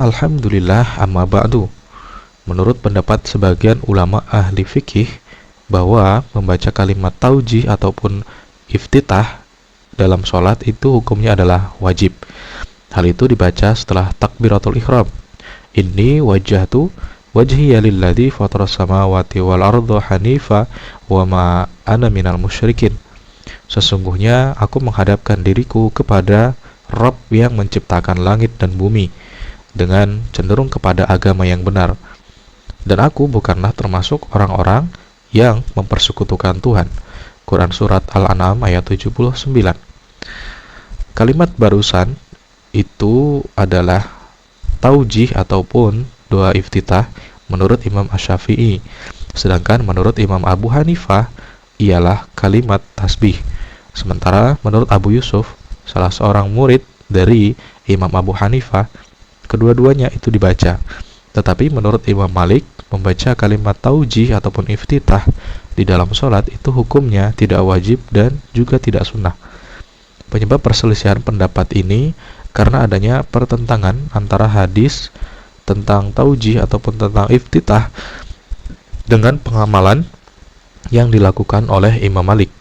Alhamdulillah, amma ba'du. Menurut pendapat sebagian ulama ahli fikih bahwa membaca kalimat taujih ataupun iftitah dalam sholat itu hukumnya adalah wajib. Hal itu dibaca setelah takbiratul ihram. Inni wajjahtu wajhiya lilladzi fataras samawati wal arda hanifa wa ma ana minal musyrikin. Sesungguhnya aku menghadapkan diriku kepada Rabb yang menciptakan langit dan bumi dengan cenderung kepada agama yang benar, dan aku bukanlah termasuk orang-orang yang mempersekutukan Tuhan. Quran Surat Al-An'am ayat 79. Kalimat barusan itu adalah taujih ataupun doa iftitah menurut Imam Asy-Syafi'i, sedangkan menurut Imam Abu Hanifah ialah kalimat tasbih. Sementara menurut Abu Yusuf, salah seorang murid dari Imam Abu Hanifah, kedua-duanya itu dibaca. Tetapi menurut Imam Malik, membaca kalimat taujih ataupun iftitah di dalam sholat itu hukumnya tidak wajib dan juga tidak sunnah. Penyebab perselisihan pendapat ini karena adanya pertentangan antara hadis tentang taujih ataupun tentang iftitah dengan pengamalan yang dilakukan oleh Imam Malik,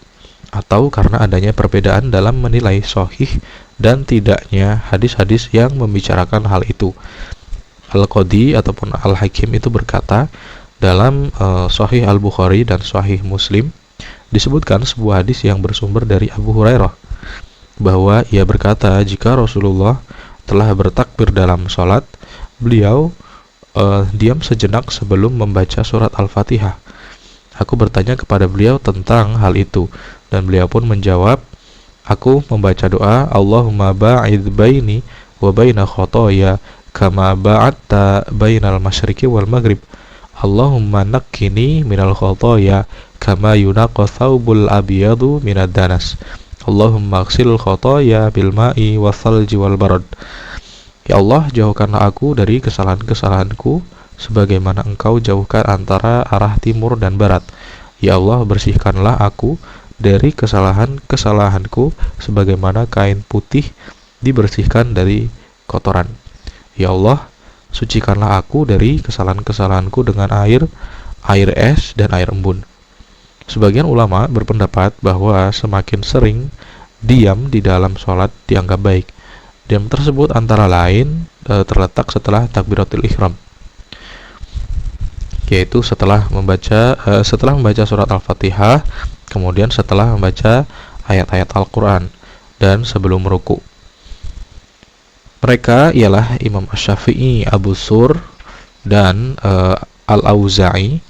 atau karena adanya perbedaan dalam menilai sahih dan tidaknya hadis-hadis yang membicarakan hal itu. Al-Qadi ataupun Al-Hakim itu berkata dalam Sahih Al-Bukhari dan Sahih Muslim disebutkan sebuah hadis yang bersumber dari Abu Hurairah bahwa ia berkata, jika Rasulullah telah bertakbir dalam sholat, beliau diam sejenak sebelum membaca surat Al-Fatihah. Aku bertanya kepada beliau tentang hal itu, dan beliau pun menjawab, aku membaca doa, Allahumma ba'id baini wa baina khotoya kama ba'atta bainal masyriqi wal maghrib. Allahumma nakkini minal khotoya kama yunaqqa thawbul abiyadu minad danas. Allahumma ghsil khotoya bil ma'i wa thalji wal barad. Ya Allah, jauhkanlah aku dari kesalahan-kesalahanku sebagaimana Engkau jauhkan antara arah timur dan barat. Ya Allah, bersihkanlah aku dari kesalahan-kesalahanku sebagaimana kain putih dibersihkan dari kotoran. Ya Allah, sucikanlah aku dari kesalahan-kesalahanku dengan air es dan air embun. Sebagian ulama berpendapat bahwa semakin sering diam di dalam sholat dianggap baik. Diam tersebut antara lain terletak setelah takbiratul ihram, yaitu setelah membaca surat Al-Fatihah, kemudian setelah membaca ayat-ayat Al-Quran, dan sebelum ruku. Mereka ialah Imam Asy-Syafi'i, Abu Sur, dan Al-Auza'i.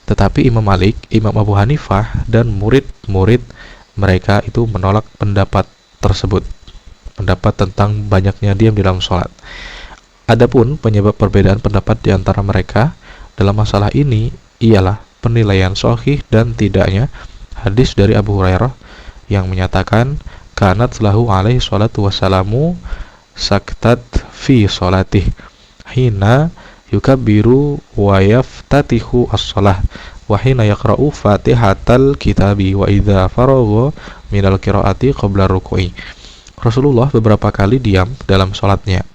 Tetapi Imam Malik, Imam Abu Hanifah, dan murid-murid mereka itu menolak pendapat tersebut, pendapat tentang banyaknya diam di dalam sholat. Adapun penyebab perbedaan pendapat di antara mereka dalam masalah ini ialah penilaian sahih dan tidaknya hadis dari Abu Hurairah yang menyatakan kanat lahu alaihi salatu wassalamu saktat fi sholatih hina yukabbiru wa yaftatihu as-shalah wa hina yaqra'u fatihatal kitabi wa idza faragha minal qiraati qabla ruku'i. Rasulullah beberapa kali diam dalam sholatnya,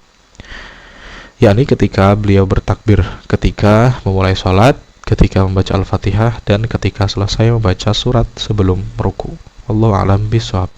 yakni ketika beliau bertakbir, ketika memulai sholat, ketika membaca Al-Fatihah, dan ketika selesai membaca surat sebelum ruku. Wallahu a'lam bishawab.